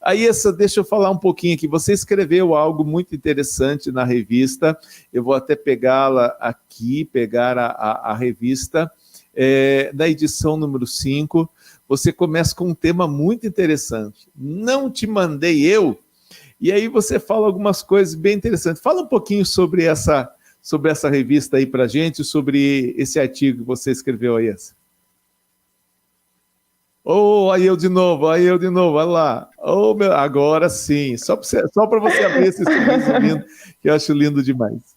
Aí, deixa eu falar um pouquinho aqui. Você escreveu algo muito interessante na revista. Eu vou até pegá-la aqui, pegar a revista da edição número 5. Você começa com um tema muito interessante. Não te mandei eu. E aí você fala algumas coisas bem interessantes. Fala um pouquinho sobre essa revista aí para a gente, sobre esse artigo que você escreveu aí. Aí eu de novo, olha lá. Agora sim, só para você abrir esse sorriso lindo, que eu acho lindo demais.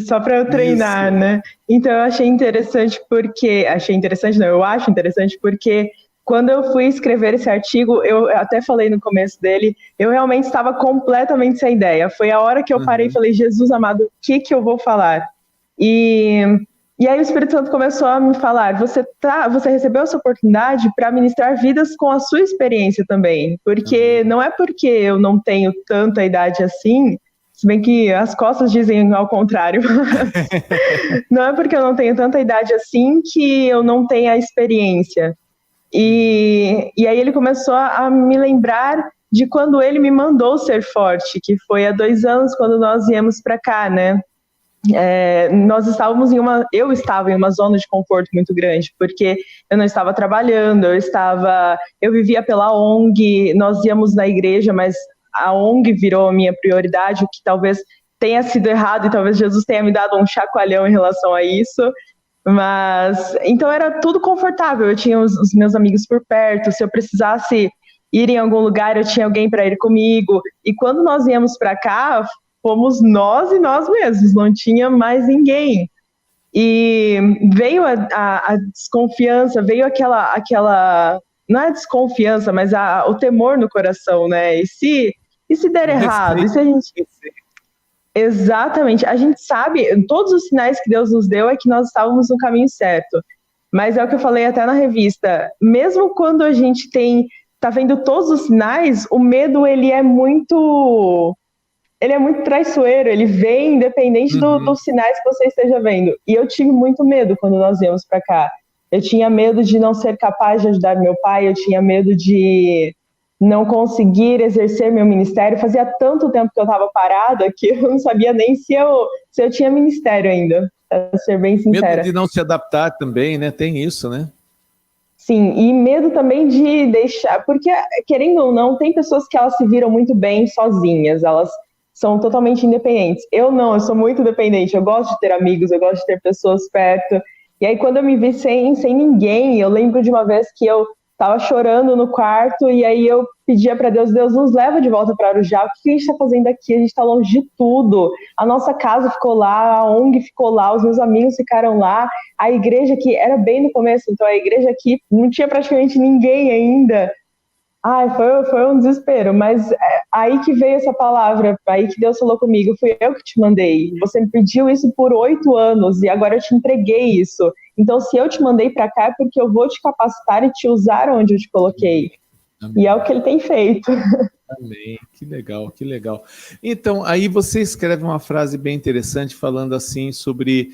Só para eu treinar, isso, né? Então eu acho interessante porque quando eu fui escrever esse artigo, eu até falei no começo dele, eu realmente estava completamente sem ideia. Foi a hora que eu parei e falei, Jesus amado, o que eu vou falar? E aí o Espírito Santo começou a me falar, você recebeu essa oportunidade para ministrar vidas com a sua experiência também, porque não é porque eu não tenho tanta idade assim, se bem que as costas dizem ao contrário, não é porque eu não tenho tanta idade assim que eu não tenho a experiência. E aí ele começou a me lembrar de quando ele me mandou ser forte, que foi há 2 anos quando nós viemos para cá, né? Eu estava em uma zona de conforto muito grande, porque eu não estava trabalhando, eu vivia pela ONG, nós íamos na igreja, mas a ONG virou a minha prioridade, o que talvez tenha sido errado e talvez Jesus tenha me dado um chacoalhão em relação a isso, mas então era tudo confortável, eu tinha os meus amigos por perto, se eu precisasse ir em algum lugar, eu tinha alguém para ir comigo, e quando nós viemos para cá, fomos nós e nós mesmos, não tinha mais ninguém. E veio a desconfiança, veio aquela não é desconfiança, mas o temor no coração, né? E se der errado? E se a gente... Exatamente. A gente sabe, todos os sinais que Deus nos deu é que nós estávamos no caminho certo. Mas é o que eu falei até na revista, mesmo quando a gente tá vendo todos os sinais, o medo, ele é muito traiçoeiro, ele vem independente dos sinais que você esteja vendo. E eu tive muito medo quando nós viemos para cá. Eu tinha medo de não ser capaz de ajudar meu pai, eu tinha medo de não conseguir exercer meu ministério. Fazia tanto tempo que eu estava parada que eu não sabia nem se eu tinha ministério ainda, para ser bem sincera. Medo de não se adaptar também, né? Tem isso, né? Sim, e medo também de deixar... Porque, querendo ou não, tem pessoas que elas se viram muito bem sozinhas, elas são totalmente independentes. Eu não, eu sou muito dependente, eu gosto de ter amigos, eu gosto de ter pessoas perto. E aí quando eu me vi sem ninguém, eu lembro de uma vez que eu estava chorando no quarto e aí eu pedia para Deus, nos leva de volta para Arujá, o que a gente está fazendo aqui? A gente está longe de tudo. A nossa casa ficou lá, a ONG ficou lá, os meus amigos ficaram lá, a igreja aqui era bem no começo, então a igreja aqui não tinha praticamente ninguém ainda. Ai, foi um desespero, mas aí que veio essa palavra, aí que Deus falou comigo, fui eu que te mandei, você me pediu isso por 8 anos e agora eu te entreguei isso, então se eu te mandei para cá é porque eu vou te capacitar e te usar onde eu te coloquei. Amém. E é o que ele tem feito. Amém, que legal, que legal. Então, aí você escreve uma frase bem interessante falando assim sobre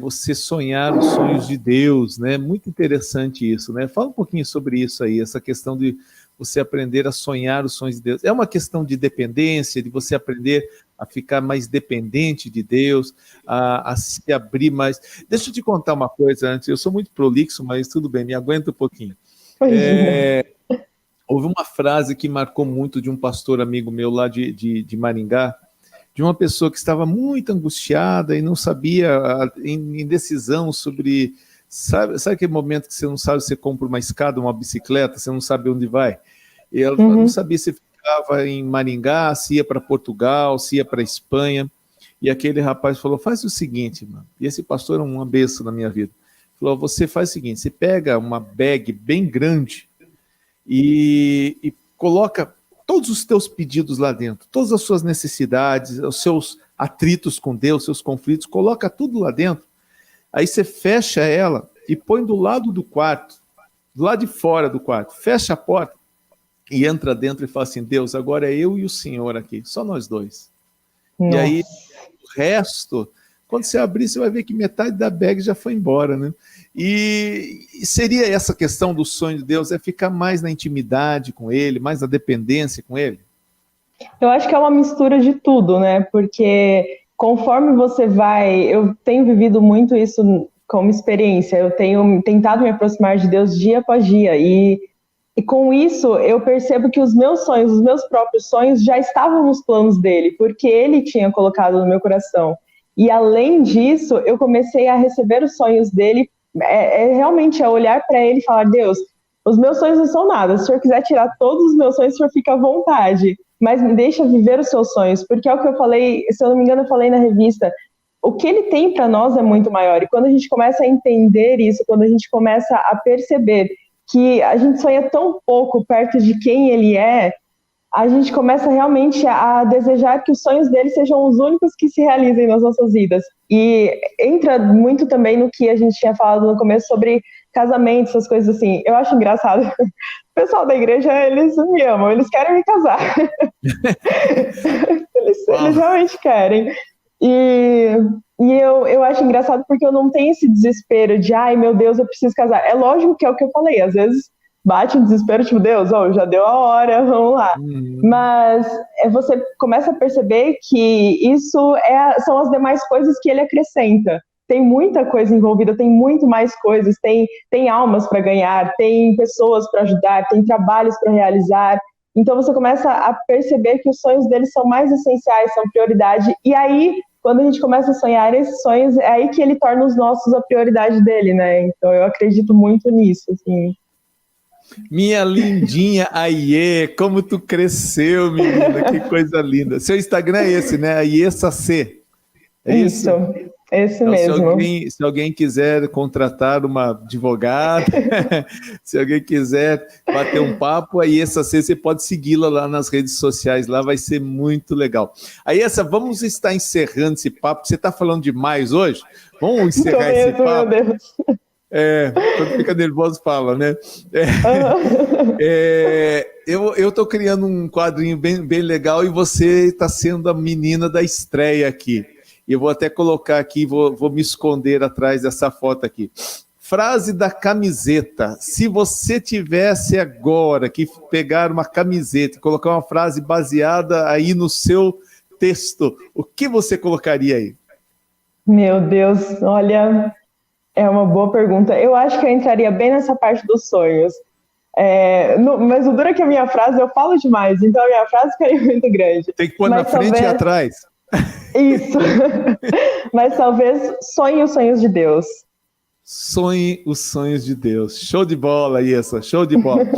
você sonhar os sonhos de Deus, né? Muito interessante isso, né? Fala um pouquinho sobre isso aí, essa questão de você aprender a sonhar os sonhos de Deus. É uma questão de dependência, de você aprender a ficar mais dependente de Deus, a se abrir mais. Deixa eu te contar uma coisa antes, eu sou muito prolixo, mas tudo bem, me aguenta um pouquinho. Houve uma frase que marcou muito de um pastor amigo meu lá de Maringá, de uma pessoa que estava muito angustiada e não sabia, em indecisão sobre... Sabe aquele momento que você não sabe se você compra uma escada, uma bicicleta, você não sabe onde vai? E ela não sabia se ficava em Maringá, se ia para Portugal, se ia para Espanha. E aquele rapaz falou, faz o seguinte, mano. E esse pastor é uma bênção na minha vida. Falou, você faz o seguinte, você pega uma bag bem grande e coloca todos os teus pedidos lá dentro, todas as suas necessidades, os seus atritos com Deus, seus conflitos, coloca tudo lá dentro. Aí você fecha ela e põe do lado do quarto, do lado de fora do quarto, fecha a porta e entra dentro e fala assim, Deus, agora é eu e o Senhor aqui, só nós dois. Nossa. E aí o resto Quando você abrir, você vai ver que metade da bag já foi embora, né? E seria essa questão do sonho de Deus, é ficar mais na intimidade com Ele, mais na dependência com Ele? Eu acho que é uma mistura de tudo, né? Porque conforme você vai, eu tenho vivido muito isso como experiência, eu tenho tentado me aproximar de Deus dia após dia, e com isso eu percebo que os meus sonhos, os meus próprios sonhos já estavam nos planos dele, porque ele tinha colocado no meu coração. E além disso, eu comecei a receber os sonhos dele, realmente olhar para ele e falar: Deus, os meus sonhos não são nada, se o senhor quiser tirar todos os meus sonhos, o senhor fica à vontade, mas me deixa viver os seus sonhos, porque é o que eu falei, se eu não me engano eu falei na revista, o que ele tem para nós é muito maior, e quando a gente começa a entender isso, quando a gente começa a perceber que a gente sonha tão pouco perto de quem ele é, a gente começa realmente a desejar que os sonhos dele sejam os únicos que se realizem nas nossas vidas. E entra muito também no que a gente tinha falado no começo sobre casamento, essas coisas assim. Eu acho engraçado. O pessoal da igreja, eles me amam, eles querem me casar. Eles realmente querem. E eu acho engraçado porque eu não tenho esse desespero de, ai meu Deus, eu preciso casar. É lógico que é o que eu falei, às vezes bate um desespero, tipo, Deus, já deu a hora, vamos lá. Mas você começa a perceber que isso são as demais coisas que ele acrescenta. Tem muita coisa envolvida, tem muito mais coisas, tem almas para ganhar, tem pessoas para ajudar, tem trabalhos para realizar. Então você começa a perceber que os sonhos dele são mais essenciais, são prioridade. E aí, quando a gente começa a sonhar esses sonhos, é aí que ele torna os nossos a prioridade dele, né? Então eu acredito muito nisso, assim. Minha lindinha Aie, como tu cresceu, menina, que coisa linda. Seu Instagram é esse, né? Aie Sacê. É isso? Esse então, mesmo. Se alguém quiser contratar uma advogada, se alguém quiser bater um papo, Aie Sacê, você pode segui-la lá nas redes sociais, lá vai ser muito legal. Aie, vamos estar encerrando esse papo, você está falando demais hoje? Vamos encerrar esse papo? Meu Deus. Quando fica nervoso fala, né? Eu estou criando um quadrinho bem legal e você está sendo a menina da estreia aqui. E eu vou até colocar aqui, vou me esconder atrás dessa foto aqui. Frase da camiseta. Se você tivesse agora que pegar uma camiseta e colocar uma frase baseada aí no seu texto, o que você colocaria aí? Meu Deus, olha... É uma boa pergunta. Eu acho que eu entraria bem nessa parte dos sonhos. Mas o duro é que a minha frase, eu falo demais, então a minha frase ficaria muito grande. Tem que pôr na frente e atrás. Isso. Mas talvez sonhe os sonhos de Deus. Sonhe os sonhos de Deus. Show de bola, Iessa. Show de bola.